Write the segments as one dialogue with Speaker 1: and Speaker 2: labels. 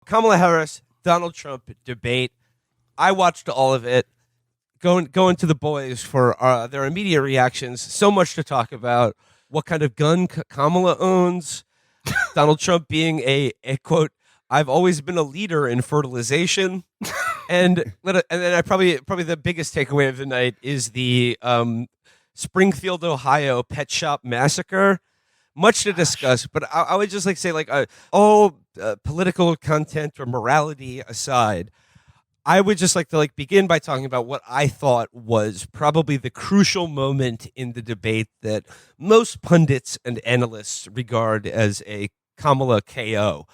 Speaker 1: Kamala Harris, Donald Trump debate. I watched all of it. Going to the boys for their immediate reactions. So much to talk about. What kind of gun Kamala owns. Donald Trump being a quote, I've always been a leader in fertilization. and then I probably the biggest takeaway of the night is the Springfield, Ohio pet shop massacre. Much to discuss, but I would just say political content or morality aside, I would just like to begin by talking about what I thought was probably the crucial moment in the debate that most pundits and analysts regard as a Kamala KO.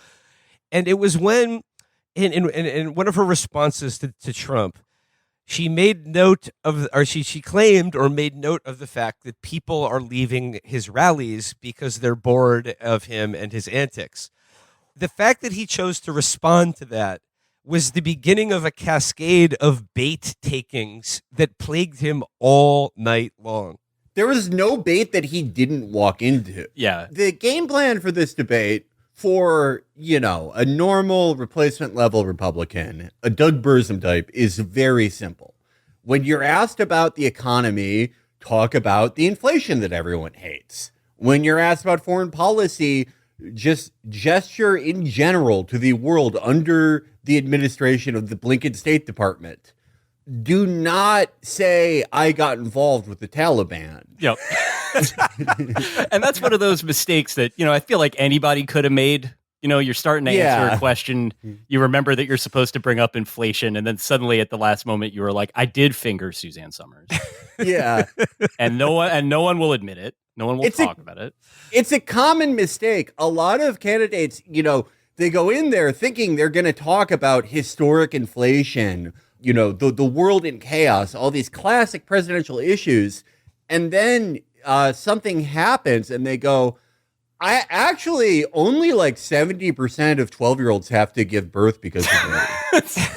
Speaker 1: And it was when, in one of her responses to Trump, she made note of, or she claimed or made note of the fact that people are leaving his rallies because they're bored of him and his antics. The fact that he chose to respond to that was the beginning of a cascade of bait takings that plagued him all night long.
Speaker 2: There was no bait that he didn't walk into.
Speaker 3: Yeah.
Speaker 2: The game plan for this debate for, a normal replacement level Republican, a Doug Burzum type, is very simple. When you're asked about the economy, talk about the inflation that everyone hates. When you're asked about foreign policy, just gesture in general to the world under the administration of the Blinken State Department. Do not say, I got involved with the Taliban.
Speaker 3: Yep. And that's one of those mistakes that, I feel like anybody could have made. You're starting to answer a question. You remember that you're supposed to bring up inflation. And then suddenly at the last moment, you were like, I did finger Suzanne Summers.
Speaker 2: Yeah.
Speaker 3: And no one will admit it. No one will talk about it.
Speaker 2: It's a common mistake. A lot of candidates, they go in there thinking they're going to talk about historic inflation, the world in chaos, all these classic presidential issues. And then something happens and they go, I actually only 70% of 12-year-olds have to give birth because of it.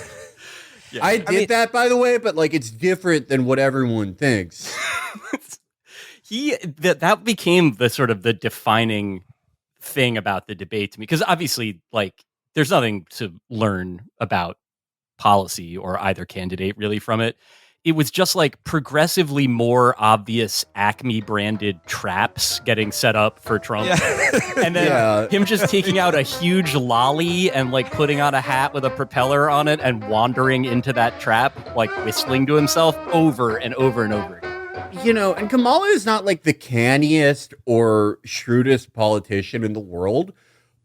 Speaker 2: Yeah. I did that, by the way, but it's different than what everyone thinks.
Speaker 3: That became the sort of the defining thing about the debate to me, because obviously there's nothing to learn about policy or either candidate really from it. It was just progressively more obvious Acme branded traps getting set up for Trump. Yeah. And then him just taking out a huge lolly and putting on a hat with a propeller on it and wandering into that trap, whistling to himself over and over and over again.
Speaker 2: And Kamala is not the canniest or shrewdest politician in the world,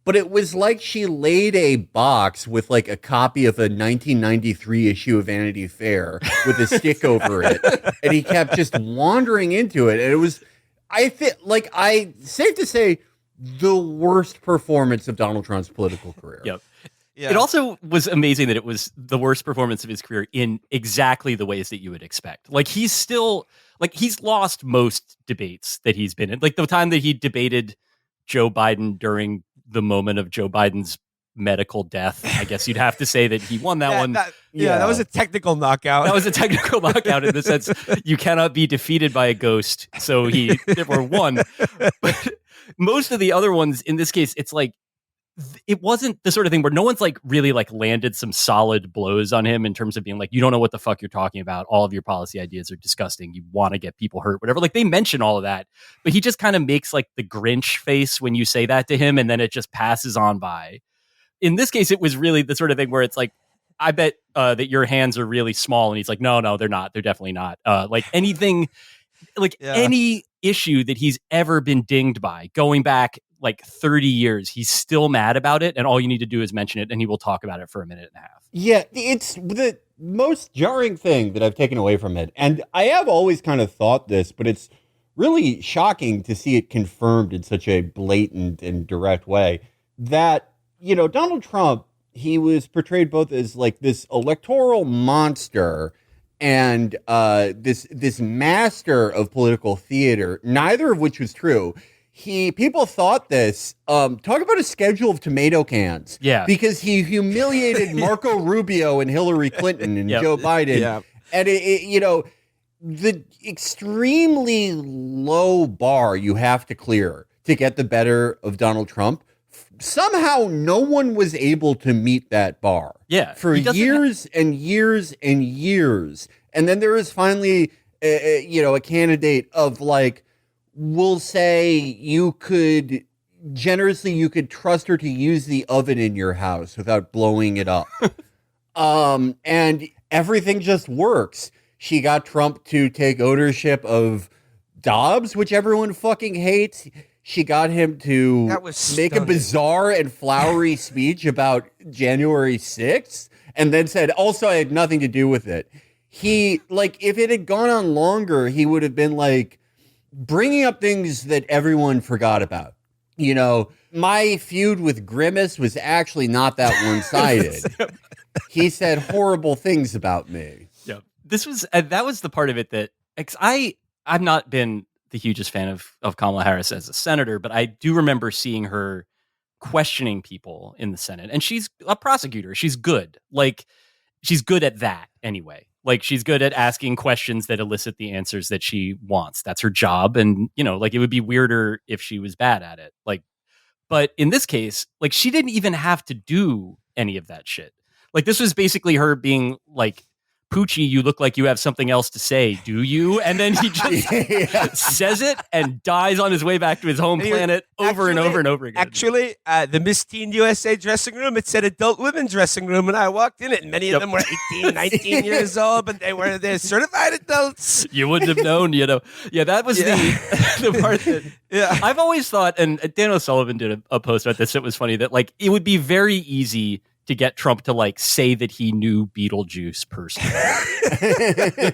Speaker 2: but it was she laid a box with a copy of a 1993 issue of Vanity Fair with a stick over it, and he kept just wandering into it. And it was, I think, safe to say, the worst performance of Donald Trump's political career.
Speaker 3: Yep. Yeah. It also was amazing that it was the worst performance of his career in exactly the ways that you would expect. He's still he's lost most debates that he's been in. The time that he debated Joe Biden during the moment of Joe Biden's medical death, I guess you'd have to say that he won that one.
Speaker 1: That was a technical knockout.
Speaker 3: That was a technical knockout in the sense you cannot be defeated by a ghost. So he never won. But most of the other ones in this case, it's it wasn't the sort of thing where no one's really landed some solid blows on him in terms of being you don't know what the fuck you're talking about. All of your policy ideas are disgusting. You want to get people hurt, whatever. They mention all of that, but he just kind of makes the Grinch face when you say that to him. And then it just passes on by. In this case, it was really the sort of thing where it's I bet that your hands are really small. And he's no, they're not. They're definitely not. Anything, any issue that he's ever been dinged by going back 30 years, he's still mad about it, and all you need to do is mention it, and he will talk about it for a minute and a half.
Speaker 2: Yeah, it's the most jarring thing that I've taken away from it, and I have always kind of thought this, but it's really shocking to see it confirmed in such a blatant and direct way, that, Donald Trump, he was portrayed both as this electoral monster and this master of political theater, neither of which was true. People thought this, talk about a schedule of tomato cans.
Speaker 3: Yeah.
Speaker 2: Because he humiliated Marco Rubio and Hillary Clinton and Joe Biden. Yeah. And the extremely low bar you have to clear to get the better of Donald Trump somehow no one was able to meet that bar.
Speaker 3: Yeah,
Speaker 2: For years and years and years. And then there is finally, a candidate of like, we'll say you could trust her to use the oven in your house without blowing it up. And everything just works. She got Trump to take ownership of Dobbs, which everyone fucking hates. She got him to make a bizarre and flowery speech about January 6th and then said, also, I had nothing to do with it. He, like, if it had gone on longer, he would have been like bringing up things that everyone forgot about. You know, my feud with Grimace was actually not that one-sided. He said horrible things about me.
Speaker 3: Yeah, that was the part of it that I've not been the hugest fan of Kamala Harris as a senator, but I do remember seeing her questioning people in the Senate, and she's a prosecutor. She's good. Like, she's good at that anyway. Like, she's good at asking questions that elicit the answers that she wants. That's her job. And, like, it would be weirder if she was bad at it. Like, but in this case, like, she didn't even have to do any of that shit. Like, this was basically her being like, Poochie, you look like you have something else to say, do you? And then he just says it and dies on his way back to his home planet over and over and over again.
Speaker 1: Actually, the Miss Teen USA dressing room, it said adult women dressing room, and I walked in it, and many of them were 18, 19 years old, but they're certified adults.
Speaker 3: You wouldn't have known, Yeah, that was the part that I've always thought, and Dan O'Sullivan did a post about this. It was funny that, like, it would be very easy to get Trump to, like, say that he knew Beetlejuice personally.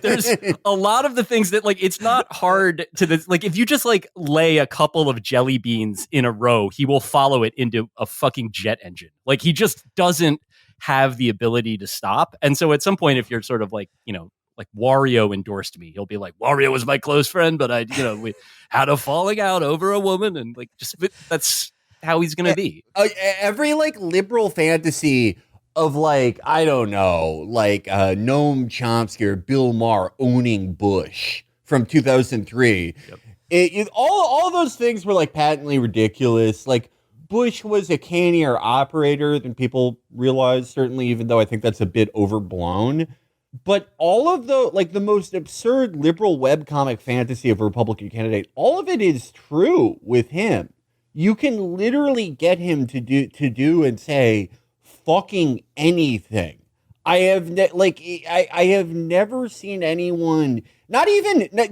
Speaker 3: There's a lot of the things that, like, it's not hard to like, if you just, like, lay a couple of jelly beans in a row, he will follow it into a fucking jet engine. Like, he just doesn't have the ability to stop. And so at some point, if you're sort of like, like Wario endorsed me, he'll be like, Wario was my close friend, but we had a falling out over a woman, and, like, just that's how he's gonna be.
Speaker 2: Every, like, liberal fantasy of, like, I don't know, like Noam Chomsky or Bill Maher owning Bush from 2003. All those things were, like, patently ridiculous. Like, Bush was a cannier operator than people realize, certainly, even though I think that's a bit overblown. But all of the most absurd liberal webcomic fantasy of a Republican candidate, all of it is true with him. You can literally get him to do and say fucking anything. I have never seen anyone, not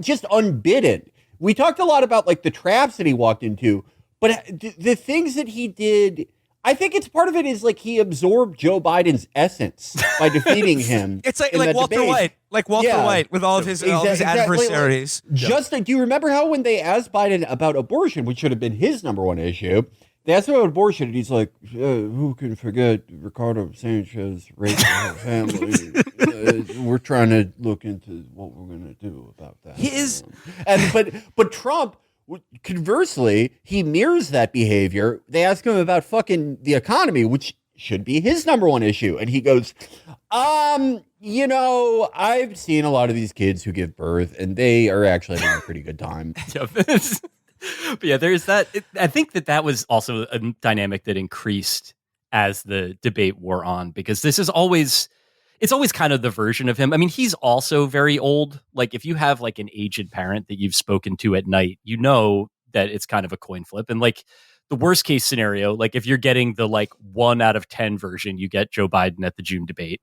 Speaker 2: just unbidden. We talked a lot about, like, the traps that he walked into, but the things that he did, I think it's part of it is, like, he absorbed Joe Biden's essence by defeating him.
Speaker 1: It's like Walter White. Like Walter White with all of his adversaries.
Speaker 2: Do you remember how when they asked Biden about abortion, which should have been his number one issue, they asked him about abortion, and he's like, who can forget Ricardo Sanchez raped her family? We're trying to look into what we're going to do about that. But Trump, conversely, he mirrors that behavior. They ask him about fucking the economy, which should be his number one issue. And he goes, I've seen a lot of these kids who give birth, and they are actually having a pretty good time.
Speaker 3: But yeah, there's that. I think that was also a dynamic that increased as the debate wore on, because it's always kind of the version of him. I mean, he's also very old. Like, if you have, like, an aged parent that you've spoken to at night, you know that it's kind of a coin flip. And, like, the worst case scenario, like, if you're getting the, like, 1 out of 10 version, you get Joe Biden at the June debate.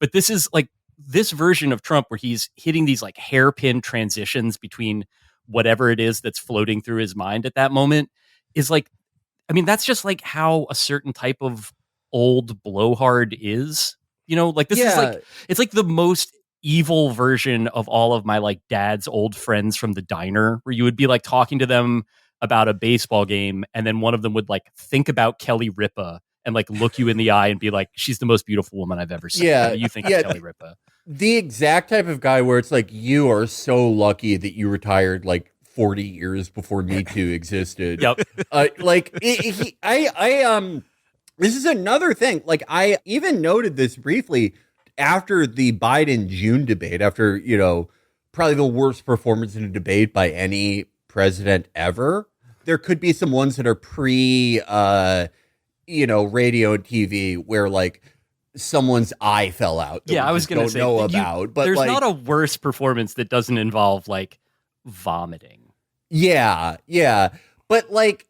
Speaker 3: But this is, like, this version of Trump where he's hitting these, like, hairpin transitions between whatever it is that's floating through his mind at that moment is, like, I mean, that's just, like, how a certain type of old blowhard is, like, this is, like, it's like the most evil version of all of my, like, dad's old friends from the diner, where you would be, like, talking to them about a baseball game, and then one of them would, like, think about Kelly Ripa and, like, look you in the eye and be like, she's the most beautiful woman I've ever seen.
Speaker 2: Yeah,
Speaker 3: you think of Kelly Ripa.
Speaker 2: The exact type of guy where it's like, you are so lucky that you retired, like, 40 years before Me Too existed.
Speaker 3: Yep.
Speaker 2: This is another thing. Like, I even noted this briefly after the Biden June debate, after, probably the worst performance in a debate by any president ever. There could be some ones that are radio and TV where like someone's eye fell out. That
Speaker 3: Yeah,
Speaker 2: we
Speaker 3: I was
Speaker 2: just
Speaker 3: going to
Speaker 2: don't
Speaker 3: say
Speaker 2: know about. But
Speaker 3: there's
Speaker 2: like,
Speaker 3: not a worse performance that doesn't involve like vomiting.
Speaker 2: yeah. But like,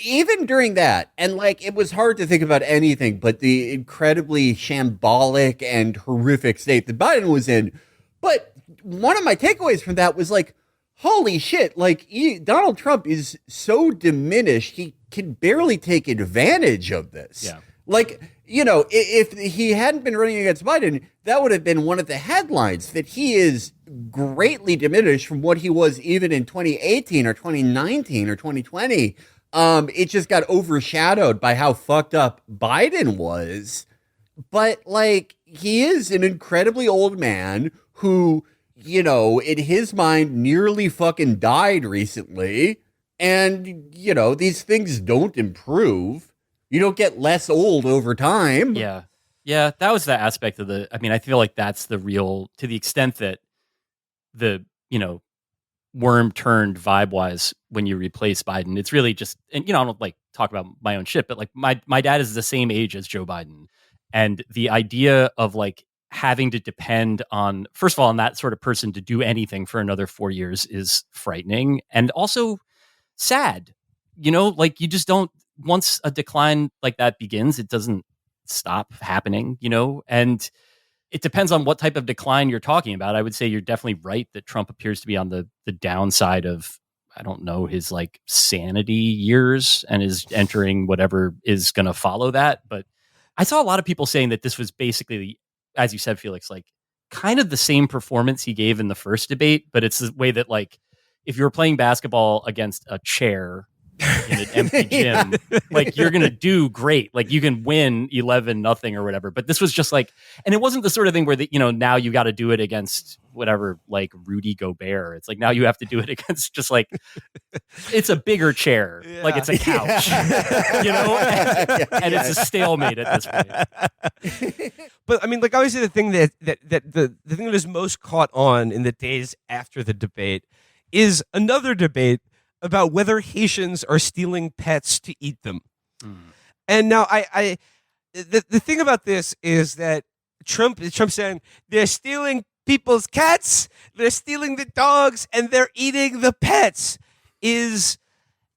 Speaker 2: even during that, and like, it was hard to think about anything but the incredibly shambolic and horrific state that Biden was in. But one of my takeaways from that was like, holy shit, like Donald Trump is so diminished, he can barely take advantage of this.
Speaker 3: Yeah.
Speaker 2: Like, if he hadn't been running against Biden, that would have been one of the headlines, that he is greatly diminished from what he was even in 2018 or 2019 or 2020. It just got overshadowed by how fucked up Biden was. But like, he is an incredibly old man who, in his mind, nearly fucking died recently. And, these things don't improve. You don't get less old over time.
Speaker 3: Yeah. Yeah. That was the aspect of I feel like that's the real, to the extent that the, worm turned vibe wise when you replace Biden. It's really just, and, I don't like talk about my own shit, but like my dad is the same age as Joe Biden. And the idea of like having to depend on, first of all, on that sort of person to do anything for another 4 years is frightening and also sad. Like you just don't, once a decline like that begins, it doesn't stop happening, and it depends on what type of decline you're talking about. I would say you're definitely right that Trump appears to be on the downside of, I don't know, his like sanity years and is entering whatever is going to follow that. But I saw a lot of people saying that this was basically, as you said, Felix, like kind of the same performance he gave in the first debate, but it's the way that like, if you were playing basketball against a chair in an empty gym, like you're going to do great. Like you can win 11-0 or whatever. But this was just like, and it wasn't the sort of thing where now you got to do it against whatever, like Rudy Gobert. It's like, now you have to do it against just like, it's a bigger chair. Yeah. Like it's a couch, and it's a stalemate at this point.
Speaker 1: But I mean, like obviously the thing that the thing that is most caught on in the days after the debate is another debate about whether Haitians are stealing pets to eat them. And now the thing about this is that Trump saying they're stealing people's cats, they're stealing the dogs, and they're eating the pets is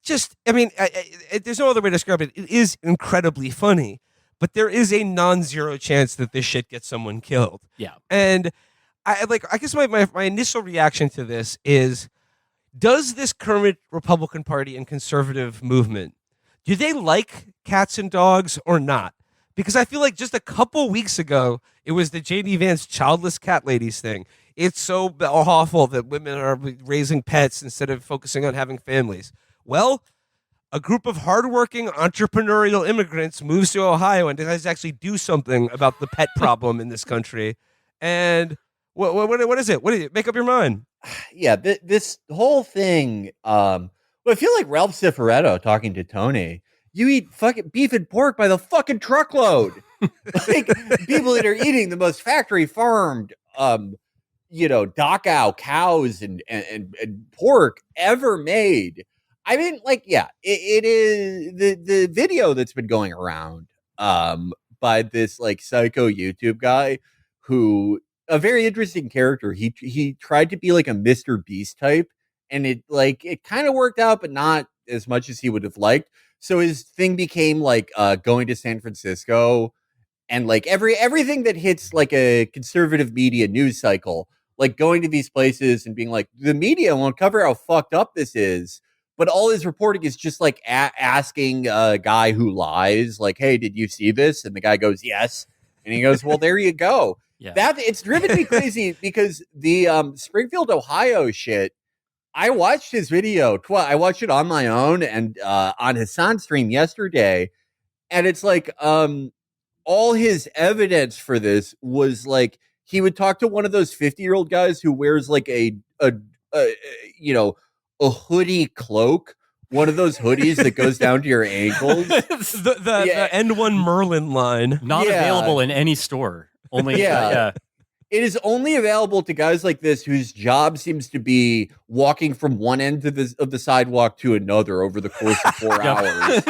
Speaker 1: just, there's no other way to describe it. It is incredibly funny, but there is a non-zero chance that this shit gets someone killed.
Speaker 3: Yeah.
Speaker 1: And I guess my initial reaction to this is, does this current Republican Party and conservative movement, do they like cats and dogs or not? Because I feel like just a couple weeks ago, it was the J.D. Vance childless cat ladies thing. It's so awful that women are raising pets instead of focusing on having families. Well, a group of hardworking entrepreneurial immigrants moves to Ohio and decides to actually do something about the pet problem in this country. And what is it? What is it? Make up your mind.
Speaker 2: Yeah, this whole thing. I feel like Ralph Cifaretto talking to Tony. You eat fucking beef and pork by the fucking truckload. Like people that are eating the most factory farmed, Dachau cows and pork ever made. I mean, like, yeah, it is the video that's been going around by this like psycho YouTube guy who, a very interesting character. He tried to be like a Mr. Beast type, and it kind of worked out, but not as much as he would have liked. So his thing became like going to San Francisco and like everything that hits like a conservative media news cycle, like going to these places and being like, the media won't cover how fucked up this is. But all his reporting is just like asking a guy who lies, like, hey, did you see this? And the guy goes, yes. And he goes, well, there you go.
Speaker 3: Yeah.
Speaker 2: That it's driven me crazy because the Springfield, Ohio shit, I watched his video. I watched it on my own and on Hassan's stream yesterday. And it's like all his evidence for this was like he would talk to one of those 50-year-old guys who wears like a hoodie cloak, one of those hoodies that goes down to your ankles.
Speaker 1: the N1 Merlin line.
Speaker 3: Not available in any store. Only
Speaker 2: It is only available to guys like this whose job seems to be walking from one end of the sidewalk to another over the course of 4 hours.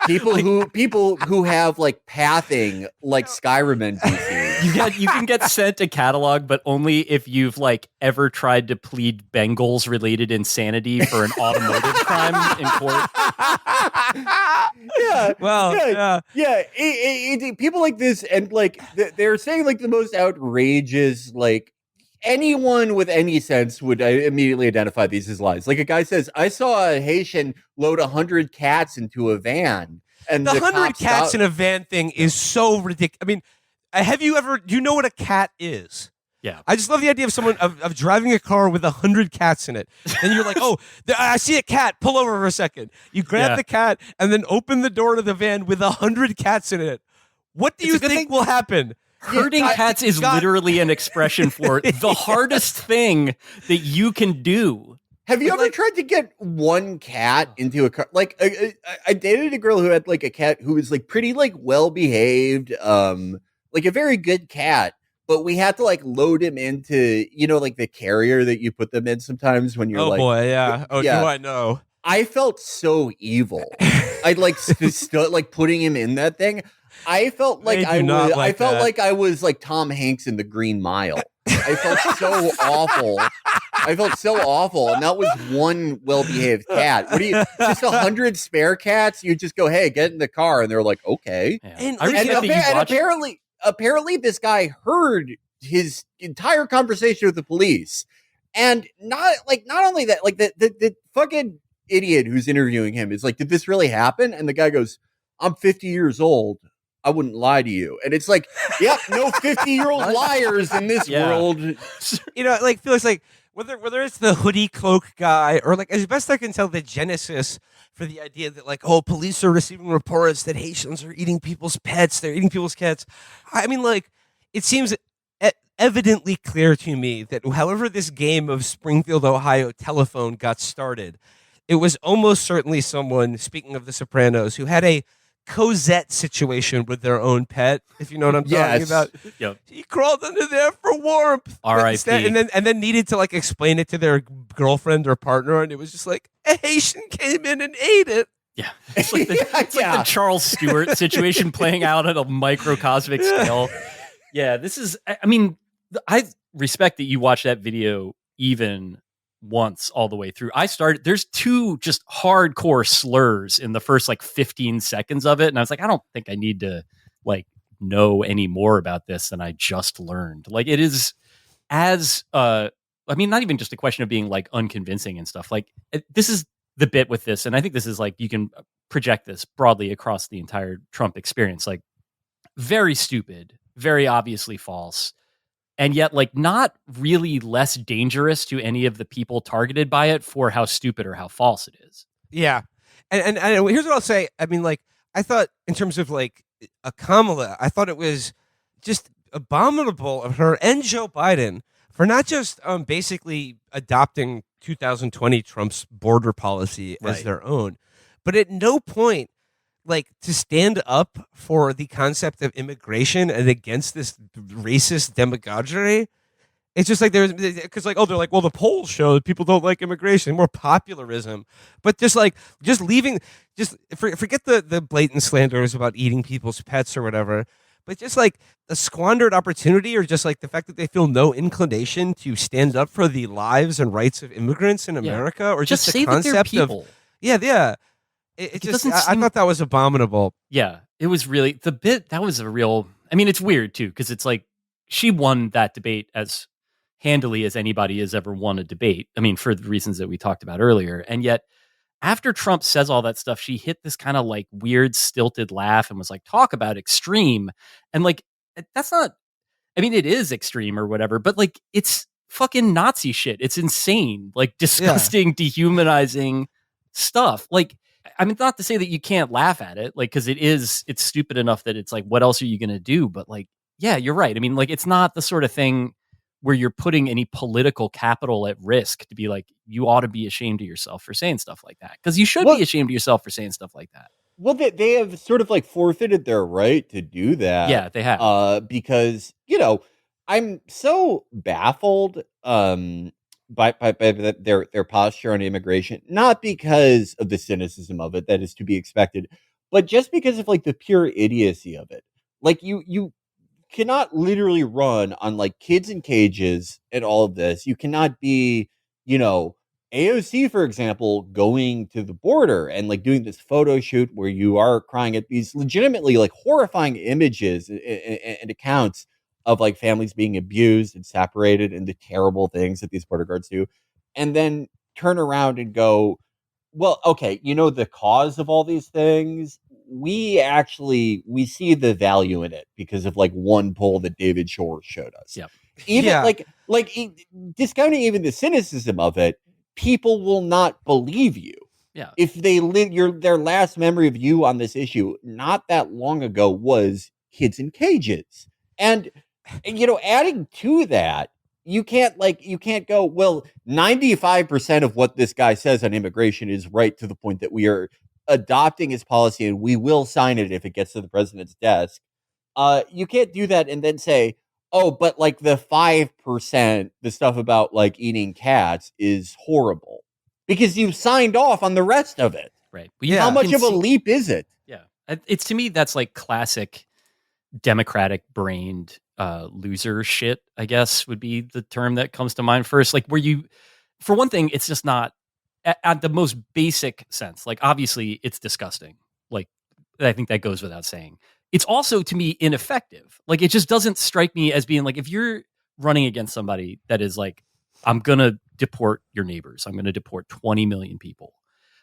Speaker 2: People who have like pathing like Skyrim NPCs.
Speaker 3: You can get sent a catalog, but only if you've like ever tried to plead Bengals related insanity for an automotive crime in court.
Speaker 2: Yeah.
Speaker 1: Well,
Speaker 2: People like this, and like they're saying like the most outrageous, like anyone with any sense would immediately identify these as lies. Like a guy says, I saw a Haitian load 100 cats into a van, and
Speaker 1: the
Speaker 2: the
Speaker 1: 100
Speaker 2: cops
Speaker 1: cats
Speaker 2: stopped.
Speaker 1: in a van thing is so ridiculous. I mean, do you know what a cat is?
Speaker 3: Yeah.
Speaker 1: I just love the idea of someone of driving a car with 100 cats in it. And you're like, oh, I see a cat. Pull over for a second. You grab the cat and then open the door to the van with 100 cats in it. What do you think will happen?
Speaker 3: Herding cats is literally an expression for the hardest thing that you can do.
Speaker 2: Have you ever tried to get one cat into a car? Like, I dated a girl who had like a cat who was like pretty like well behaved, like a very good cat. But we had to like load him into, like the carrier that you put them in sometimes when you're
Speaker 1: Oh
Speaker 2: like,
Speaker 1: boy, yeah. Oh,
Speaker 2: yeah.
Speaker 1: do I know?
Speaker 2: I felt so evil. I'd like like putting him in that thing. I felt like I felt like I was like Tom Hanks in The Green Mile. I felt so awful. And that was one well-behaved cat. What do you, just 100 spare cats? You just go, hey, get in the car. And they're like, okay.
Speaker 3: Yeah.
Speaker 2: And apparently this guy heard his entire conversation with the police. And not only that, like the fucking idiot who's interviewing him is like, did this really happen? And the guy goes, I'm 50 years old. I wouldn't lie to you. And it's like, yep, no 50-year-old liars in this world.
Speaker 1: Like feels like whether it's the hoodie cloak guy or like, as best I can tell, the genesis for the idea that like, oh, police are receiving reports that Haitians are eating people's pets, they're eating people's cats. I mean, like, it seems evidently clear to me that however this game of Springfield, Ohio telephone got started, it was almost certainly someone, speaking of The Sopranos, who had a Cosette situation with their own pet, if you know what I'm talking about.
Speaker 3: Yep.
Speaker 1: He crawled under there for warmth.
Speaker 3: R.I.P.
Speaker 1: And then needed to like explain it to their girlfriend or partner, and it was just like a Haitian came in and ate it.
Speaker 3: Yeah. It's like the Charles Stewart situation playing out at a microcosmic scale. Yeah, this is, I mean, I respect that you watched that video even once all the way through. There's two just hardcore slurs in the first like 15 seconds of it. And I was like, I don't think I need to like know any more about this than I just learned. Like it is I mean, not even just a question of being like unconvincing and stuff. Like this is the bit with this. And I think this is like, you can project this broadly across the entire Trump experience. Like very stupid, very obviously false. And yet, like, not really less dangerous to any of the people targeted by it for how stupid or how false it is.
Speaker 1: Yeah. And here's what I'll say. I mean, like, I thought in terms of like a Kamala, I thought it was just abominable of her and Joe Biden for not just basically adopting 2020 Trump's border policy as their own, but at no point like to stand up for the concept of immigration and against this racist demagoguery. It's just like because like, oh, they're like, well, the polls show that people don't like immigration, more popularism, but just forget the blatant slanders about eating people's pets or whatever, but just like a squandered opportunity or just like the fact that they feel no inclination to stand up for the lives and rights of immigrants in America, or just the
Speaker 3: say
Speaker 1: concept
Speaker 3: that they're people.
Speaker 1: It just, I thought that was abominable.
Speaker 3: Yeah, it was really that was a real, I mean, it's weird too, because it's like she won that debate as handily as anybody has ever won a debate. I mean, for the reasons that we talked about earlier. And yet after Trump says all that stuff, she hit this kind of like weird stilted laugh and was like, talk about extreme. And like, that's not, I mean, it is extreme or whatever, but like, it's fucking Nazi shit. It's insane, like disgusting, dehumanizing stuff. Like, I mean, not to say that you can't laugh at it, like, because it's stupid enough that it's like, what else are you going to do? But like, yeah, you're right. I mean, like, it's not the sort of thing where you're putting any political capital at risk to be like, you ought to be ashamed of yourself for saying stuff like that. Because you should be ashamed of yourself for saying stuff like that.
Speaker 2: Well, they have sort of like forfeited their right to do that.
Speaker 3: Yeah, they have.
Speaker 2: Because, I'm so baffled by their posture on immigration, not because of the cynicism of it, that is to be expected, but just because of like the pure idiocy of it. Like you cannot literally run on like kids in cages and all of this. You cannot be, you know, AOC, for example, going to the border and like doing this photo shoot where you are crying at these legitimately like horrifying images and accounts of like families being abused and separated and the terrible things that these border guards do. And then turn around and go, well, okay, you know, the cause of all these things, we see the value in it because of like one poll that David Shore showed us.
Speaker 3: Yep.
Speaker 2: Even
Speaker 1: Yeah.
Speaker 2: discounting even the cynicism of it, people will not believe you.
Speaker 3: Yeah.
Speaker 2: If they live their last memory of you on this issue not that long ago was kids in cages. And you know, adding to that, you can't go, well, 95% of what this guy says on immigration is right to the point that we are adopting his policy and we will sign it if it gets to the president's desk. You can't do that and then say, oh, but like the 5%, the stuff about like eating cats is horrible because you signed off on the rest of it.
Speaker 3: Right.
Speaker 1: Yeah.
Speaker 2: How much of a leap is it?
Speaker 3: Yeah. It's, to me, that's like classic Democratic brained loser shit, I guess would be the term that comes to mind first. Like where you, for one thing, it's just not at the most basic sense. Like obviously it's disgusting. Like I think that goes without saying. It's also, to me, ineffective. Like it just doesn't strike me as being like, if you're running against somebody that is like, I'm going to deport your neighbors, I'm going to deport 20 million people.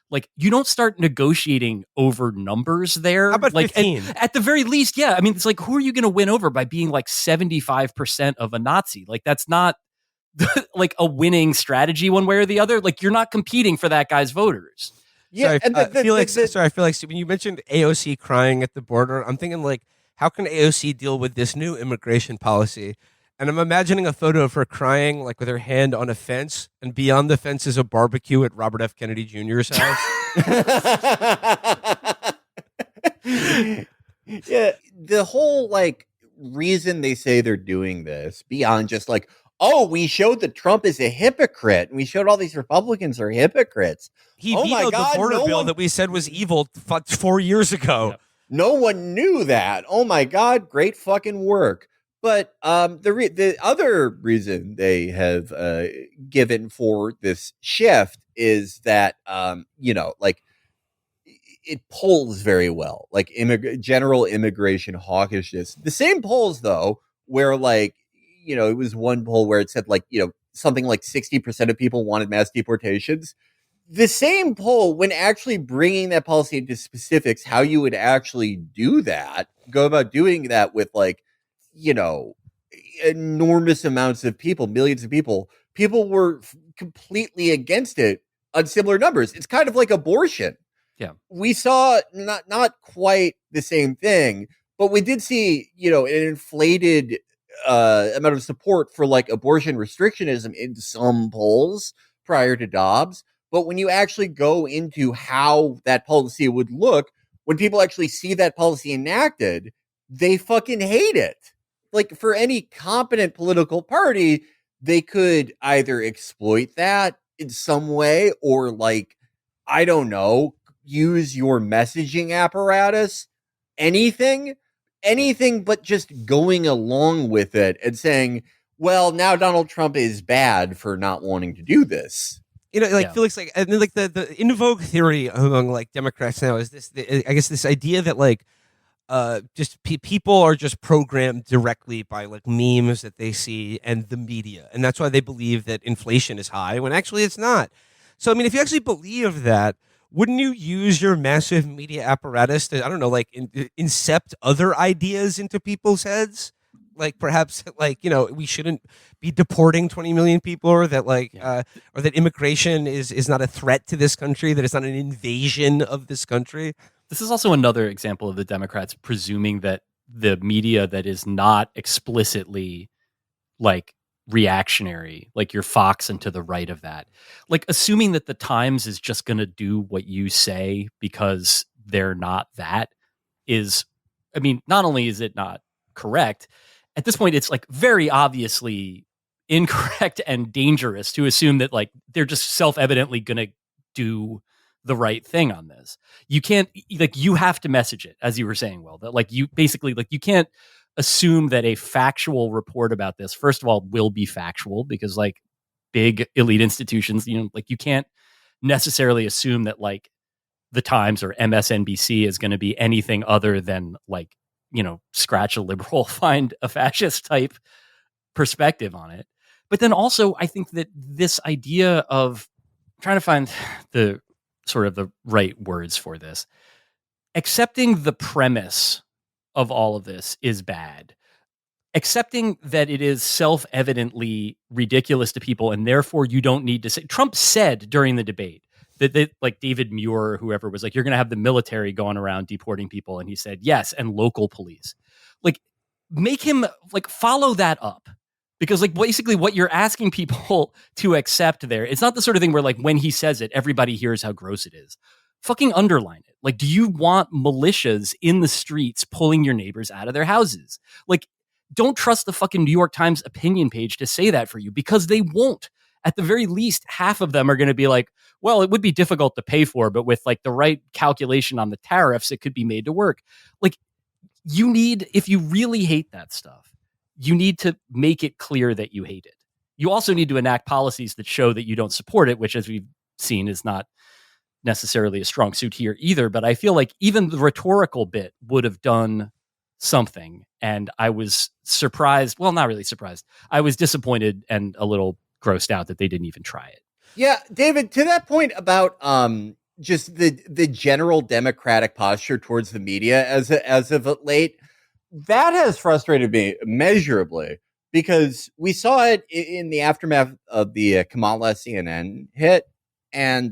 Speaker 3: Like you don't start negotiating over numbers there.
Speaker 1: How about
Speaker 3: like
Speaker 1: 15?
Speaker 3: At the very least, yeah. I mean, it's like, who are you going to win over by being like 75% of a Nazi? Like that's not like a winning strategy one way or the other. Like you're not competing for that guy's voters.
Speaker 2: Yeah,
Speaker 1: Sorry, I feel like when you mentioned AOC crying at the border, I'm thinking like, how can AOC deal with this new immigration policy? And I'm imagining a photo of her crying, like with her hand on a fence, and beyond the fence is a barbecue at Robert F. Kennedy Jr.'s house.
Speaker 2: Yeah, the whole like reason they say they're doing this beyond just like, oh, we showed that Trump is a hypocrite and we showed all these Republicans are hypocrites.
Speaker 1: He
Speaker 2: Oh my
Speaker 1: vetoed
Speaker 2: God,
Speaker 1: the border
Speaker 2: no
Speaker 1: bill
Speaker 2: one-
Speaker 1: that we said was evil 4 years ago.
Speaker 3: Yep.
Speaker 2: No one knew that. Oh my God, great fucking work. But the other reason they have given for this shift is that you know, like it polls very well, like general immigration hawkishness. The same polls though, where like, you know, it was one poll where it said like, you know, something like 60% of people wanted mass deportations. The same poll, when actually bringing that policy into specifics, how you would actually do that, go about doing that with like, you know, enormous amounts of people, millions of people, people were completely against it on similar numbers. It's kind of like abortion.
Speaker 3: Yeah.
Speaker 2: We saw not quite the same thing, but we did see, you know, an inflated amount of support for like abortion restrictionism in some polls prior to Dobbs. But when you actually go into how that policy would look, when people actually see that policy enacted, they fucking hate it. Like for any competent political party, they could either exploit that in some way or like, I don't know, use your messaging apparatus, anything but just going along with it and saying, well, now Donald Trump is bad for not wanting to do this.
Speaker 1: You know, like
Speaker 3: Yeah.
Speaker 1: Felix, like, and then, like the in vogue theory among like Democrats now is this. I guess this idea that like, just people are just programmed directly by like memes that they see and the media, and that's why they believe that inflation is high when actually it's not. So I mean, if you actually believe that, wouldn't you use your massive media apparatus to, I don't know, like incept other ideas into people's heads? Like perhaps like, you know, we shouldn't be deporting 20 million people, or that like or that immigration is not a threat to this country, that it's not an invasion of this country.
Speaker 3: This is also another example of the Democrats presuming that the media that is not explicitly like reactionary, like your Fox and to the right of that, like assuming that the Times is just going to do what you say because they're not, that is, I mean, not only is it not correct, at this point, it's like very obviously incorrect and dangerous to assume that like they're just self-evidently going to do the right thing on this. You can't, like, you have to message it, as you were saying, Will, that like you basically, like, you can't assume that a factual report about this, first of all, will be factual, because like big elite institutions, like you can't necessarily assume that like the Times or MSNBC is going to be anything other than like, scratch a liberal, find a fascist type perspective on it. But then also, I think that this idea of trying to find the sort of the right words for this, accepting the premise of all of this is bad. Accepting that it is self-evidently ridiculous to people, and therefore you don't need to say. Trump said during the debate that like David Muir or whoever was like, you're going to have the military going around deporting people, and he said yes, and local police. Like, make him like follow that up, because like basically what you're asking people to accept there, it's not the sort of thing where like when he says it, everybody hears how gross it is. Fucking underline it. Like, do you want militias in the streets pulling your neighbors out of their houses? Like, don't trust the fucking New York Times opinion page to say that for you, because they won't. At the very least, half of them are going to be like, well, it would be difficult to pay for, but with like the right calculation on the tariffs, it could be made to work. Like, you need, if you really hate that stuff, you need to make it clear that you hate it. You also need to enact policies that show that you don't support it, which, as we've seen, is not necessarily a strong suit here either. But I feel like even the rhetorical bit would have done something. And I was surprised. Well, not really surprised. I was disappointed and a little grossed out that they didn't even try it.
Speaker 2: Yeah, David, to that point about just the general democratic posture towards the media as of late, that has frustrated me immeasurably, because we saw it in the aftermath of the Kamala CNN hit, and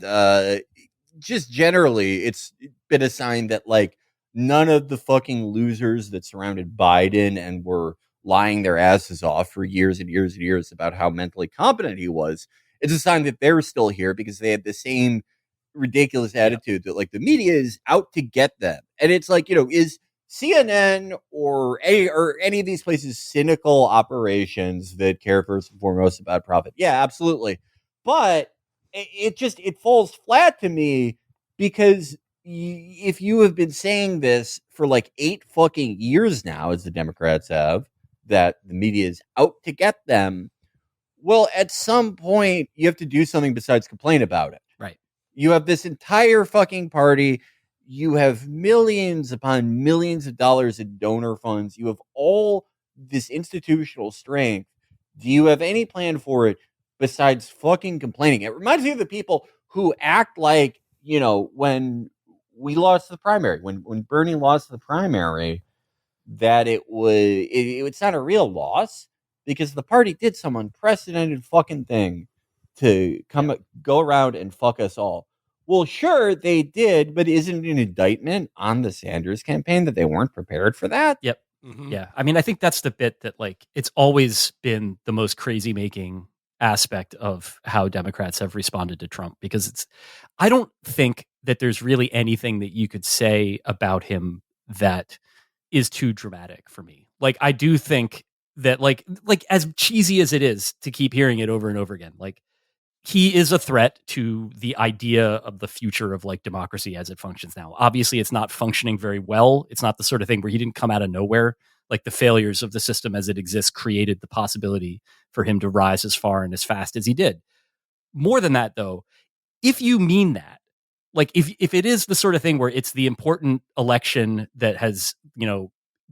Speaker 2: just generally, it's been a sign that like none of the fucking losers that surrounded Biden and were lying their asses off for years and years and years about how mentally competent he was, it's a sign that they're still here because they had the same ridiculous attitude that like the media is out to get them. And it's like, is CNN or any of these places cynical operations that care first and foremost about profit? Yeah, absolutely. But it falls flat to me, because if you have been saying this for like 8 fucking years now, as the Democrats have, that the media is out to get them, well, at some point you have to do something besides complain about it.
Speaker 3: Right.
Speaker 2: You have this entire fucking party. You have millions upon millions of dollars in donor funds. You have all this institutional strength. Do you have any plan for it besides fucking complaining? It reminds me of the people who act like, when we lost the primary, when Bernie lost the primary, that it's not a real loss because the party did some unprecedented fucking thing to go around and fuck us all. Well, sure, they did, but isn't it an indictment on the Sanders campaign that they weren't prepared for that?
Speaker 3: Yep. Mm-hmm. Yeah. I mean, I think that's the bit that like, it's always been the most crazy making aspect of how Democrats have responded to Trump, because I don't think that there's really anything that you could say about him that is too dramatic for me. Like, I do think that like as cheesy as it is to keep hearing it over and over again, like, he is a threat to the idea of the future of like democracy as it functions now. Obviously, it's not functioning very well. It's not the sort of thing where he didn't come out of nowhere. Like, the failures of the system as it exists created the possibility for him to rise as far and as fast as he did. More than that, though, if you mean that, like if it is the sort of thing where it's the important election that has,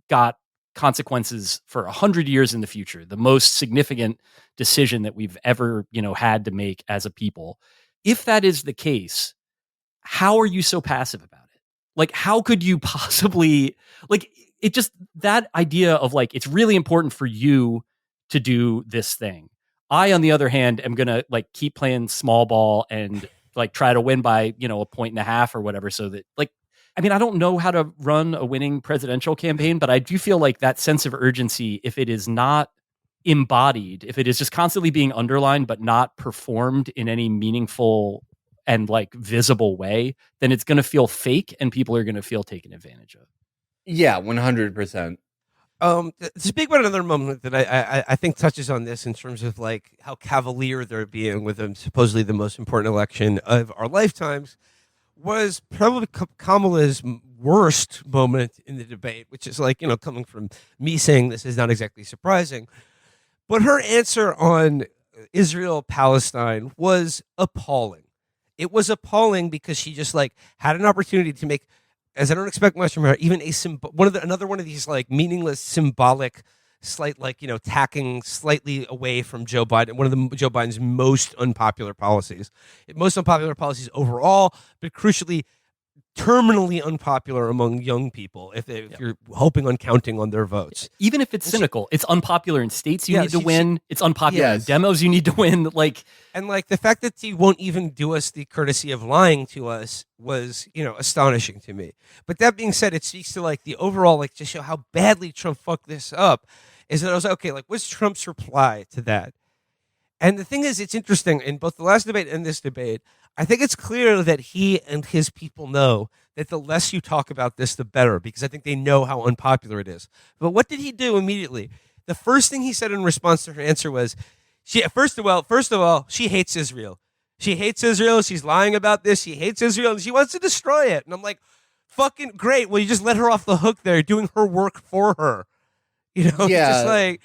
Speaker 3: got consequences for 100 years in the future, the most significant decision that we've ever, had to make as a people. If that is the case, how are you so passive about it? Like, how could you possibly, like, it just, that idea of like, it's really important for you to do this thing. I, on the other hand, am going to like keep playing small ball and like try to win by, 1.5 or whatever. So that like, I mean, I don't know how to run a winning presidential campaign, but I do feel like that sense of urgency, if it is not embodied, if it is just constantly being underlined, but not performed in any meaningful and like visible way, then it's going to feel fake and people are going to feel taken advantage of.
Speaker 2: Yeah, 100%.
Speaker 1: To speak about another moment that I think touches on this in terms of like how cavalier they're being with supposedly the most important election of our lifetimes, was probably Kamala's worst moment in the debate, which is like, coming from me saying this is not exactly surprising. But her answer on Israel Palestine was appalling. It was appalling because she just like had an opportunity to make, as I don't expect much from her, even another one of these like meaningless symbolic slight like tacking slightly away from Joe Biden, one of Joe Biden's most unpopular policies, overall, but crucially terminally unpopular among young people if you're hoping on counting on their votes.
Speaker 3: Even if it's cynical, it's unpopular in states you need to win. It's unpopular in
Speaker 2: Yes.
Speaker 3: demos you need to win. Like,
Speaker 1: And like the fact that he won't even do us the courtesy of lying to us was, astonishing to me. But that being said, it speaks to like the overall, like to show how badly Trump fucked this up. Is that I was like, okay, like what's Trump's reply to that? And the thing is, it's interesting in both the last debate and this debate. I think it's clear that he and his people know that the less you talk about this, the better, because I think they know how unpopular it is. But what did he do immediately? The first thing he said in response to her answer was, first of all, she hates Israel. She hates Israel. She's lying about this. She hates Israel and she wants to destroy it. And I'm like, fucking great. Well, you just let her off the hook there, doing her work for her.
Speaker 2: Yeah.
Speaker 1: Just like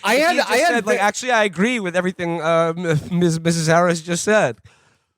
Speaker 1: actually, I agree with everything Mrs. Harris just said.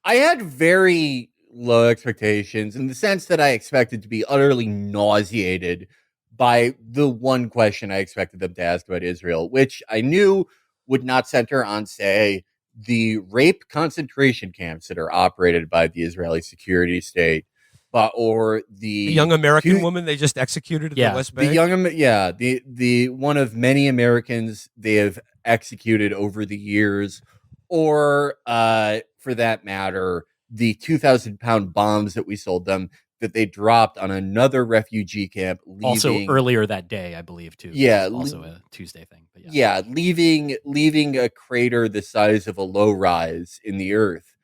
Speaker 2: I had very low expectations in the sense that I expected to be utterly nauseated by the one question I expected them to ask about Israel, which I knew would not center on, say, the rape concentration camps that are operated by the Israeli security state, or the
Speaker 1: young American woman they just executed in the West Bank.
Speaker 2: The one of many Americans they have executed over the years, or for that matter, the 2,000-pound bombs that we sold them that they dropped on another refugee camp.
Speaker 3: Also earlier that day, I believe, too.
Speaker 2: Yeah.
Speaker 3: Also a Tuesday thing. But
Speaker 2: yeah, leaving a crater the size of a low rise in the earth.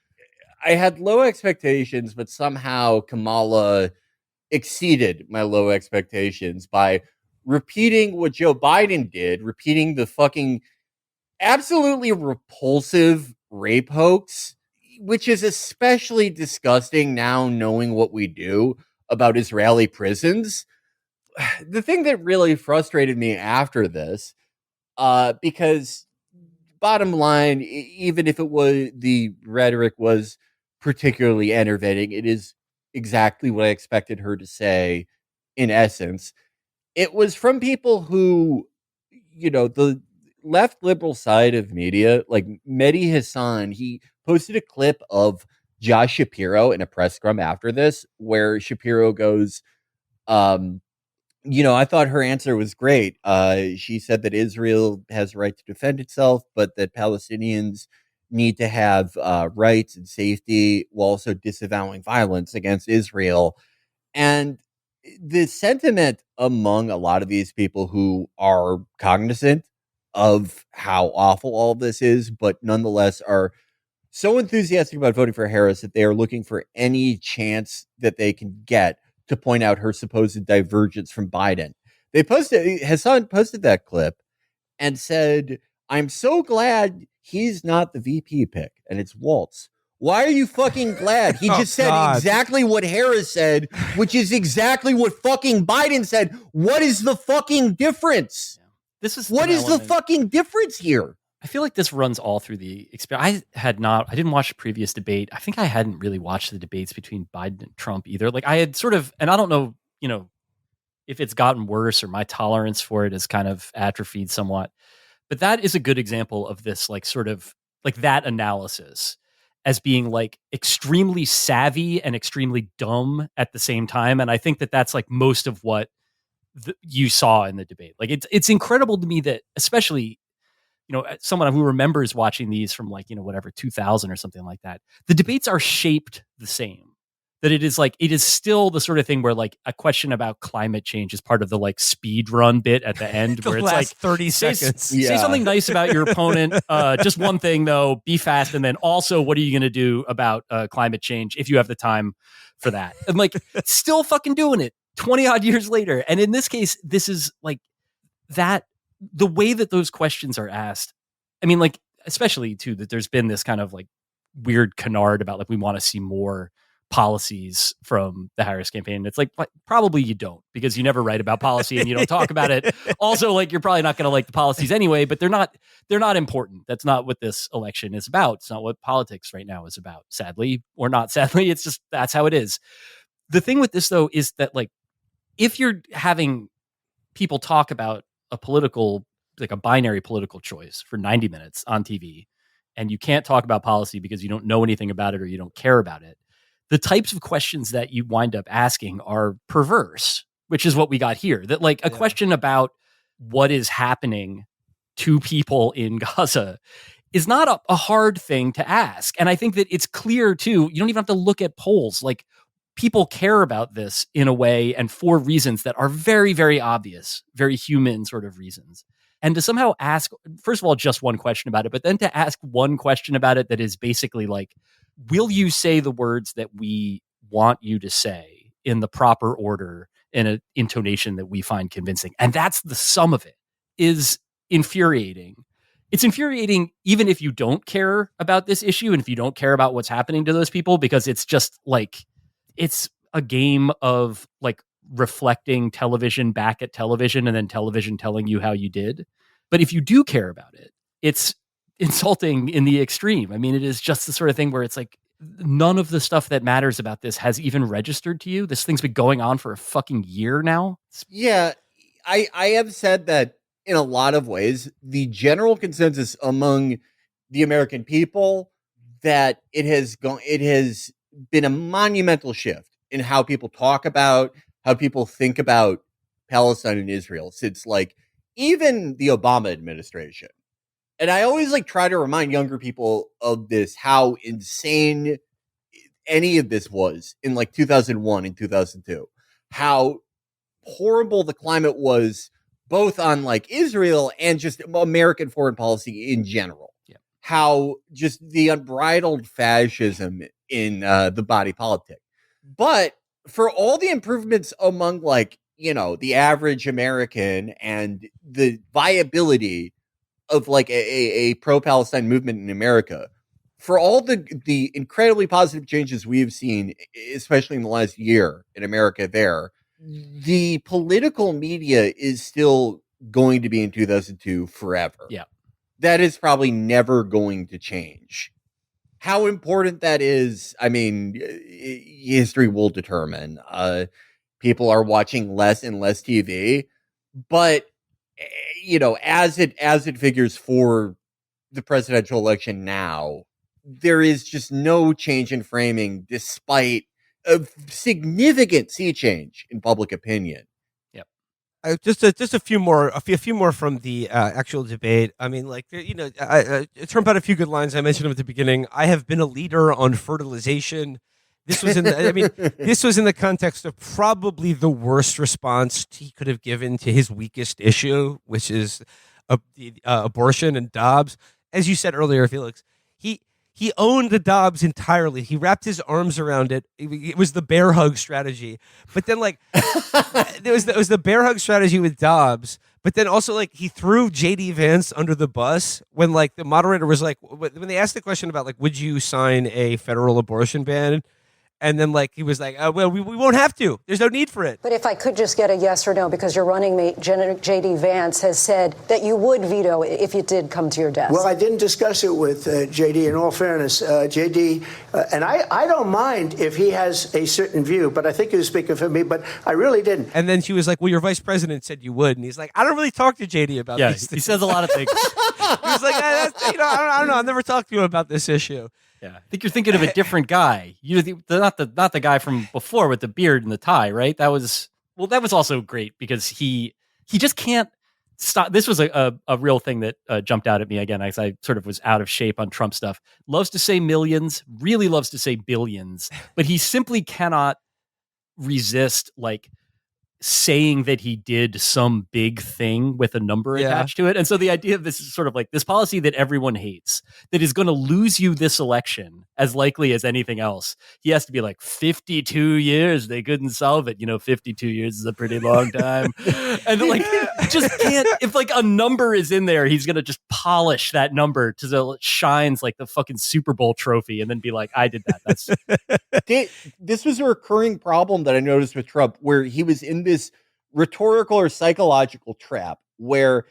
Speaker 2: I had low expectations, but somehow Kamala exceeded my low expectations by repeating what Joe Biden did, repeating the fucking absolutely repulsive rape hoax, which is especially disgusting now knowing what we do about Israeli prisons. The thing that really frustrated me after this, because bottom line, even if it was the rhetoric was particularly enervating, it is exactly what I expected her to say. In essence, it was from people who, the left liberal side of media, like Mehdi Hassan. He posted a clip of Josh Shapiro in a press scrum after this, where Shapiro goes, I thought her answer was great. She said that Israel has a right to defend itself, but that Palestinians need to have rights and safety while also disavowing violence against Israel. And the sentiment among a lot of these people who are cognizant of how awful all of this is, but nonetheless are so enthusiastic about voting for Harris that they are looking for any chance that they can get to point out her supposed divergence from Biden. Hassan posted that clip and said, "I'm so glad he's not the VP pick and it's Waltz." Why are you fucking glad? He just said exactly what Harris said, which is exactly what fucking Biden said. What is the fucking difference? What is the fucking difference here?
Speaker 3: I feel like this runs all through the experience. I didn't watch the previous debate. I think I hadn't really watched the debates between Biden and Trump either. Like I had sort of, and I don't know, if it's gotten worse or my tolerance for it has kind of atrophied somewhat. But that is a good example of this, like sort of like that analysis as being like extremely savvy and extremely dumb at the same time. And I think that that's like most of what you saw in the debate. Like it's incredible to me that, especially, someone who remembers watching these from like, whatever, 2000 or something like that, the debates are shaped the same. That it is still the sort of thing where like a question about climate change is part of the like speed run bit at the end where it's like
Speaker 1: 30 seconds.
Speaker 3: Say something nice about your opponent. Just one thing though, be fast. And then also, what are you going to do about climate change if you have the time for that? And like still fucking doing it 20 odd years later. And in this case, this is like that, the way that those questions are asked. I mean, like, especially too, that there's been this kind of like weird canard about like, we want to see more policies from the Harris campaign. It's like, probably you don't, because you never write about policy and you don't talk about it. Also, like, you're probably not going to like the policies anyway, but they're not important. That's not what this election is about. It's not what politics right now is about, sadly, or not sadly. It's just, that's how it is. The thing with this, though, is that, like, if you're having people talk about a political, like a binary political choice for 90 minutes on TV, and you can't talk about policy because you don't know anything about it or you don't care about it, the types of questions that you wind up asking are perverse, which is what we got here. That, like, a question about what is happening to people in Gaza is not a hard thing to ask. And I think that it's clear, too, you don't even have to look at polls. Like, people care about this in a way and for reasons that are very, very obvious, very human sort of reasons. And to somehow ask, first of all, just one question about it, but then to ask one question about it that is basically like, will you say the words that we want you to say in the proper order, in an intonation that we find convincing? And that's the sum of it, is infuriating. It's infuriating even if you don't care about this issue and if you don't care about what's happening to those people, because it's just like, it's a game of, like, reflecting television back at television and then television telling you how you did. But if you do care about it, it's insulting in the extreme. I mean, it is just the sort of thing where it's like, none of the stuff that matters about this has even registered to you. This thing's been going on for a fucking year now.
Speaker 2: Yeah, I have said that in a lot of ways, the general consensus among the American people that it has been a monumental shift in how people talk about, how people think about Palestine and Israel since, like, even the Obama administration. And I always, like, try to remind younger people of this, how insane any of this was in, like, 2001 and 2002, how horrible the climate was, both on, like, Israel and just American foreign policy in general.
Speaker 3: Yeah.
Speaker 2: How just the unbridled fascism in the body politic. But for all the improvements among, like, you know, the average American and the viability of, like, a pro-Palestine movement in America, for all the incredibly positive changes we have seen, especially in the last year in America there, the political media is still going to be in 2002 forever.
Speaker 3: Yeah.
Speaker 2: That is probably never going to change. How important that is, I mean, history will determine. People are watching less and less TV, but, you know, as it figures for the presidential election now, there is just no change in framing, despite a significant sea change in public opinion.
Speaker 1: Just a few more from the actual debate. I mean, like, you know, Trump had a few good lines. I mentioned them at the beginning. I have been a leader on fertilization. This was this was in the context of probably the worst response he could have given to his weakest issue, which is abortion and Dobbs. As you said earlier, Felix, he owned the Dobbs entirely. He wrapped his arms around it. It was the bear hug strategy. But then, like, it was the bear hug strategy with Dobbs. But then also, like, he threw J.D. Vance under the bus when, like, the moderator was like, when they asked the question about, like, would you sign a federal abortion ban? And then, like, he was like, well, we won't have to. There's no need for it.
Speaker 4: But if I could just get a yes or no, because your running mate, J.D. Vance, has said that you would veto it if it did come to your desk.
Speaker 5: Well, I didn't discuss it with J.D. In all fairness, J.D., and I don't mind if he has a certain view, but I think he was speaking for me, but I really didn't.
Speaker 1: And then she was like, well, your vice president said you would. And he's like, I don't really talk to J.D. about these things.
Speaker 3: He says a lot of things.
Speaker 1: He was like, you know, I don't know. I've never talked to you about this issue.
Speaker 3: Yeah, I think you're thinking of a different guy. Not the guy from before with the beard and the tie, right? That was also great because he just can't stop. This was a real thing that jumped out at me again as I sort of was out of shape on Trump stuff. Loves to say millions, really loves to say billions, but he simply cannot resist, like, saying that he did some big thing with a number
Speaker 1: Yeah.
Speaker 3: attached to it. And so the idea of this is sort of like this policy that everyone hates, that is going to lose you this election as likely as anything else. He has to be like 52 years. They couldn't solve it. 52 years is a pretty long time. And like, just can't, if like a number is in there, he's going to just polish that number so it shines like the fucking Super Bowl trophy and then be like, I did that. That's
Speaker 2: This was a recurring problem that I noticed with Trump, where he was in this rhetorical or psychological trap where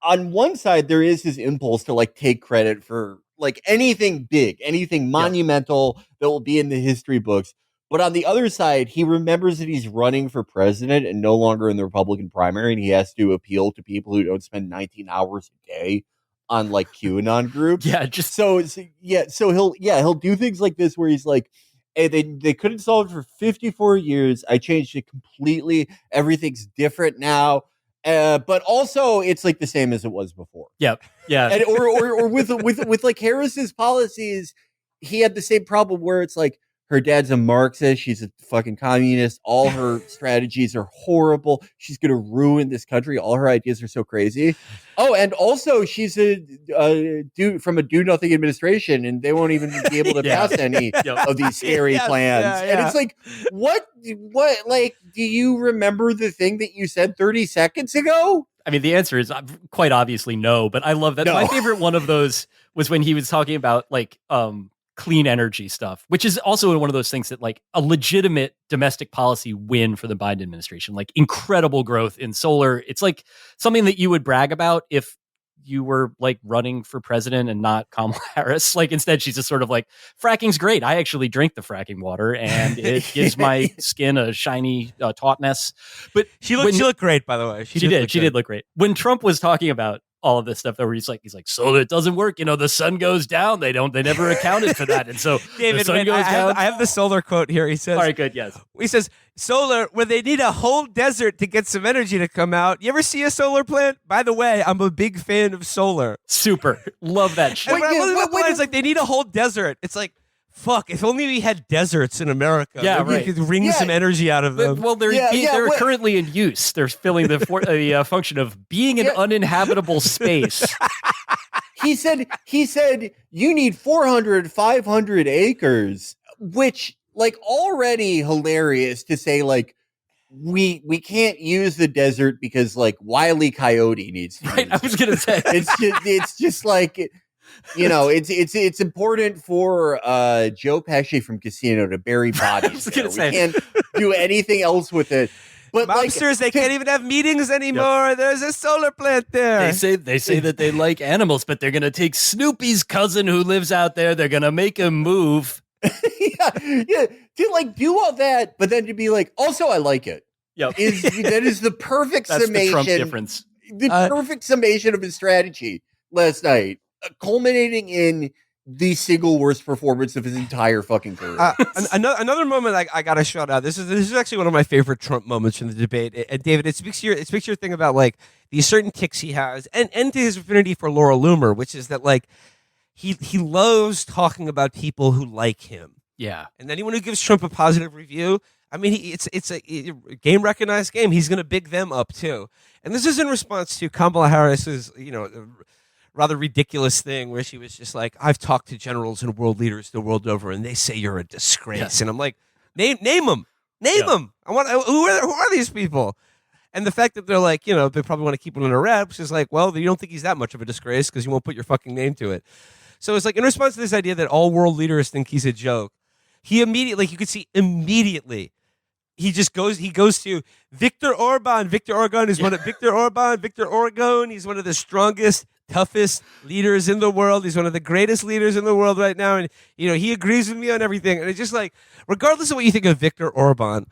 Speaker 2: on one side there is his impulse to like take credit for like anything big, anything monumental that will be in the history books. But on the other side, he remembers that he's running for president and no longer in the Republican primary, and he has to appeal to people who don't spend 19 hours a day on like QAnon groups. So he'll do things like this where he's like, hey, they couldn't solve it for 54 years. I changed it completely. Everything's different now. But also it's like the same as it was before.
Speaker 3: Yep. Yeah.
Speaker 2: And, or with like Harris's policies, he had the same problem where it's like, her dad's a Marxist. She's a fucking communist. All her strategies are horrible. She's going to ruin this country. All her ideas are so crazy. Oh, and also she's a dude from a do-nothing administration, and they won't even be able to pass any of these scary plans. And it's like, what, like, do you remember the thing that you said 30 seconds ago?
Speaker 3: I mean, the answer is quite obviously no, but I love that.
Speaker 2: No.
Speaker 3: My favorite one of those was when he was talking about like, clean energy stuff, which is also one of those things that like a legitimate domestic policy win for the Biden administration, like incredible growth in solar. It's like something that you would brag about if you were like running for president and not Kamala Harris. Like instead, she's just sort of like, fracking's great. I actually drink the fracking water and it gives my skin a shiny tautness. But
Speaker 1: she looked great, by the way.
Speaker 3: She did look great. When Trump was talking about all of this stuff that where he's like, solar, it doesn't work. The sun goes down. They never accounted for that. And so
Speaker 1: David,
Speaker 3: the sun goes down.
Speaker 1: I have the solar quote here. He says,
Speaker 3: all right, good. Yes.
Speaker 1: He says, solar, where they need a whole desert to get some energy to come out. You ever see a solar plant? By the way, I'm a big fan of solar.
Speaker 3: Super. Love that shit.
Speaker 1: It's like they need a whole desert. It's like, fuck, if only we had deserts in America.
Speaker 3: Yeah,
Speaker 1: maybe
Speaker 3: right.
Speaker 1: we could wring some energy out of them.
Speaker 3: Well, they're currently in use. They're filling the function of being an uninhabitable space.
Speaker 2: He said you need 400, 500 acres, which like already hilarious to say like we can't use the desert because like Wile E. Coyote needs to
Speaker 3: right, I was gonna say
Speaker 2: it's just like it's important for Joe Pesci from Casino to bury bodies. We can't do anything else with it. But
Speaker 1: mobsters, they can't even have meetings anymore. Yep. There's a solar plant there.
Speaker 3: They say that they like animals, but they're gonna take Snoopy's cousin who lives out there. They're gonna make him move.
Speaker 2: yeah, to like do all that, but then to be like, also I like it.
Speaker 3: Yep.
Speaker 2: That is the perfect summation.
Speaker 3: The Trump difference.
Speaker 2: The perfect summation of his strategy last night, culminating in the single worst performance of his entire fucking career.
Speaker 1: Another moment I got to shout out. This is actually one of my favorite Trump moments in the debate. And David, it speaks to your thing about like these certain tics he has, and to his affinity for Laura Loomer, which is that like he loves talking about people who like him.
Speaker 3: Yeah,
Speaker 1: and anyone who gives Trump a positive review, I mean, it's a game recognized game. He's going to big them up too. And this is in response to Kamala Harris's, rather ridiculous thing where she was just like, I've talked to generals and world leaders the world over, and they say you're a disgrace. Yeah. And I'm like, name them. I want who are these people? And the fact that they're like, they probably want to keep him in a wraps is like, well, you don't think he's that much of a disgrace because you won't put your fucking name to it. So it's like in response to this idea that all world leaders think he's a joke, he immediately, you could see immediately, he goes to Viktor Orban. Viktor Orban. He's one of the strongest, toughest leaders in the world. He's one of the greatest leaders in the world right now. And, he agrees with me on everything. And it's just like, regardless of what you think of Viktor Orban,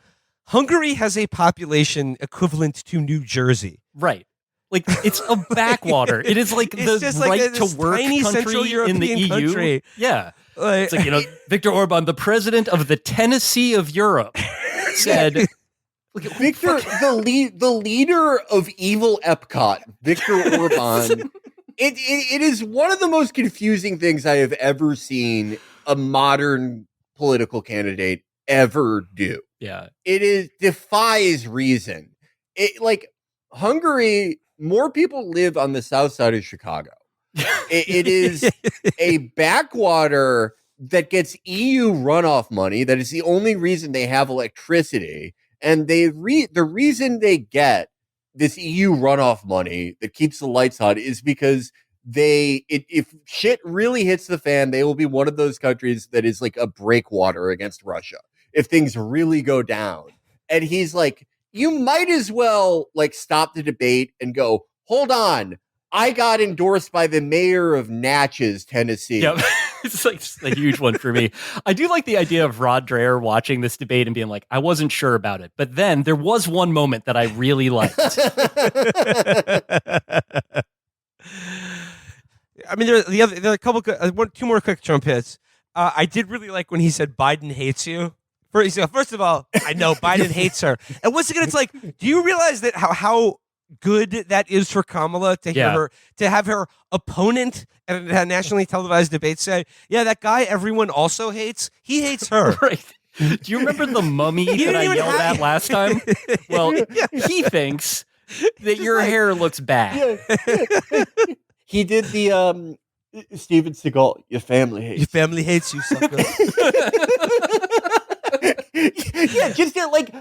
Speaker 1: Hungary has a population equivalent to New Jersey.
Speaker 3: Right. Like, it's a backwater. It is like to work
Speaker 1: tiny
Speaker 3: country
Speaker 1: Central European
Speaker 3: in the EU.
Speaker 1: Country.
Speaker 3: Yeah. It's like, Viktor Orban, the president of the Tennessee of Europe, said...
Speaker 2: Victor, the leader of evil Epcot, Viktor Orban. It is one of the most confusing things I have ever seen a modern political candidate ever do.
Speaker 3: Yeah.
Speaker 2: It defies reason. It like Hungary, more people live on the south side of Chicago. It is a backwater that gets EU runoff money. That is the only reason they have electricity. And the reason they get this EU runoff money that keeps the lights on is because if shit really hits the fan, they will be one of those countries that is like a breakwater against Russia if things really go down. And he's like, you might as well like stop the debate and go, hold on. I got endorsed by the mayor of Natchez, Tennessee.
Speaker 3: Yep. It's like a huge one for me. I do like the idea of Rod Dreher watching this debate and being like, I wasn't sure about it. But then there was one moment that I really liked.
Speaker 1: I mean, there are a couple, two more quick Trump hits. I did really like when he said Biden hates you. First of all, I know Biden hates her. And once again, it's like, do you realize that how good that is for Kamala to hear her, to have her opponent at a nationally televised debate say, yeah, that guy everyone also hates, he hates her.
Speaker 3: Right. Do you remember the mummy that I yelled at last time? Well, he thinks that your hair looks bad.
Speaker 2: He did the Steven Seagal, your family hates.
Speaker 1: Your family hates you, sucker.
Speaker 2: Yeah, just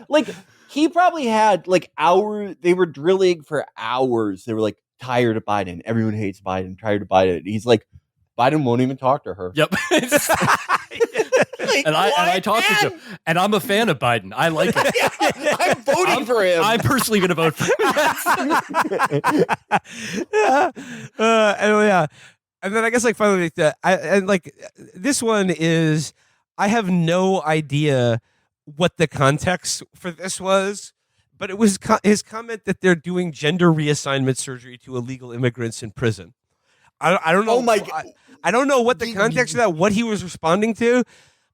Speaker 2: like he probably had like hours. They were drilling for hours. They were like tired of Biden. Everyone hates Biden. Tired of Biden. He's like, Biden won't even talk to her.
Speaker 3: Yep.
Speaker 2: Like,
Speaker 3: and I talked to Joe, and I'm a fan of Biden. I like it.
Speaker 2: Yeah, I'm voting for him.
Speaker 3: I'm personally going to vote for him.
Speaker 1: And then I guess like finally, this one is, I have no idea what the context for this was, but it was his comment that they're doing gender reassignment surgery to illegal immigrants in prison. I don't know.
Speaker 2: Oh my God.
Speaker 1: I don't know what the context of that, what he was responding to,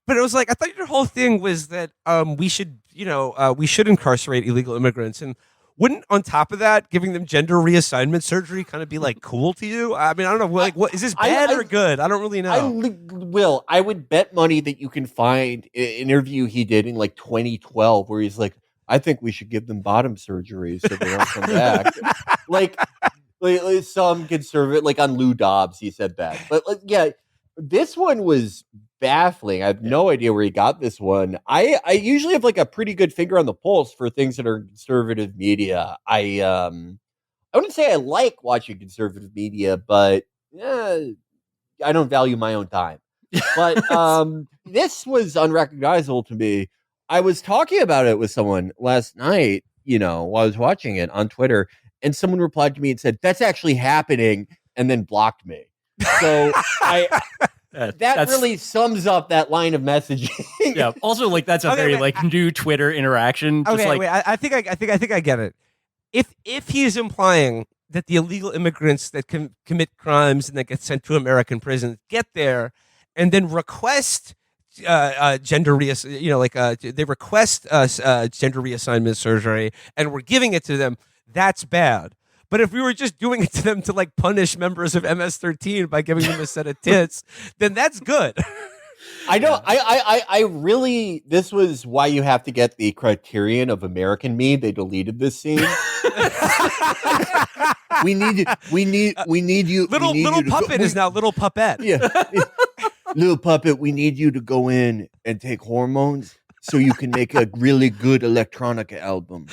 Speaker 1: but it was like, I thought your whole thing was that we should incarcerate illegal immigrants, and wouldn't, on top of that, giving them gender reassignment surgery kind of be like cool to you? I mean, I don't know. Like, what is this bad or good? I don't really know.
Speaker 2: I would bet money that you can find an interview he did in like 2012 where he's like, I think we should give them bottom surgery so they don't come back. like some conservative, like on Lou Dobbs, he said that. But yeah, this one was baffling. I have no idea where he got this one. I usually have like a pretty good finger on the pulse for things that are conservative media. I wouldn't say I like watching conservative media, but I don't value my own time. But this was unrecognizable to me. I was talking about it with someone last night, while I was watching it on Twitter, and someone replied to me and said, that's actually happening, and then blocked me. So that really sums up that line of messaging.
Speaker 3: Yeah. Also, like, that's a very new Twitter interaction. Just
Speaker 1: Okay,
Speaker 3: like,
Speaker 1: wait. I think I get it. If he is implying that the illegal immigrants that commit crimes and that get sent to American prisons get there and then request gender they request gender reassignment surgery and we're giving it to them, that's bad. But if we were just doing it to them to like punish members of MS-13 by giving them a set of tits, then that's good.
Speaker 2: I know. I really, this was why you have to get the Criterion of American Me. They deleted this scene. we need you.
Speaker 1: Little Puppet is now Little Puppet.
Speaker 2: Yeah. Little Puppet, we need you to go in and take hormones so you can make a really good electronica album.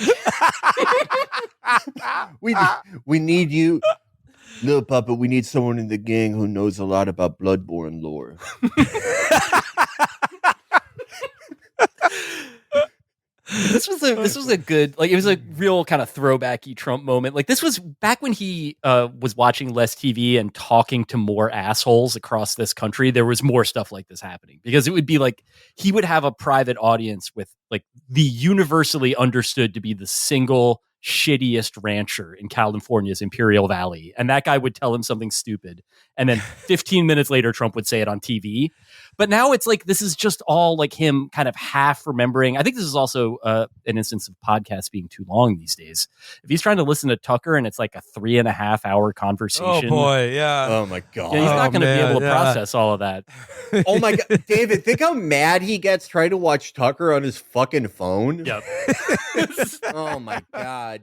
Speaker 2: We need you, Little Puppet. We need someone in the gang who knows a lot about Bloodborne lore.
Speaker 3: This was a good, like, it was a real kind of throwbacky Trump moment. Like, this was back when he was watching less TV and talking to more assholes across this country. There was more stuff like this happening because it would be like he would have a private audience with like the universally understood to be the single shittiest rancher in California's Imperial Valley, and that guy would tell him something stupid, and then 15 minutes later Trump would say it on TV. But now it's like, this is just all like him kind of half remembering. I think this is also an instance of podcasts being too long these days. If he's trying to listen to Tucker and it's like a 3.5 hour conversation.
Speaker 1: Oh boy, yeah.
Speaker 2: Oh my God.
Speaker 3: Yeah, he's not going to be
Speaker 1: man,
Speaker 3: able to
Speaker 1: yeah.
Speaker 3: process all of that.
Speaker 2: Oh my God. David, think how mad he gets trying to watch Tucker on his fucking phone.
Speaker 3: Yep.
Speaker 2: Oh my God.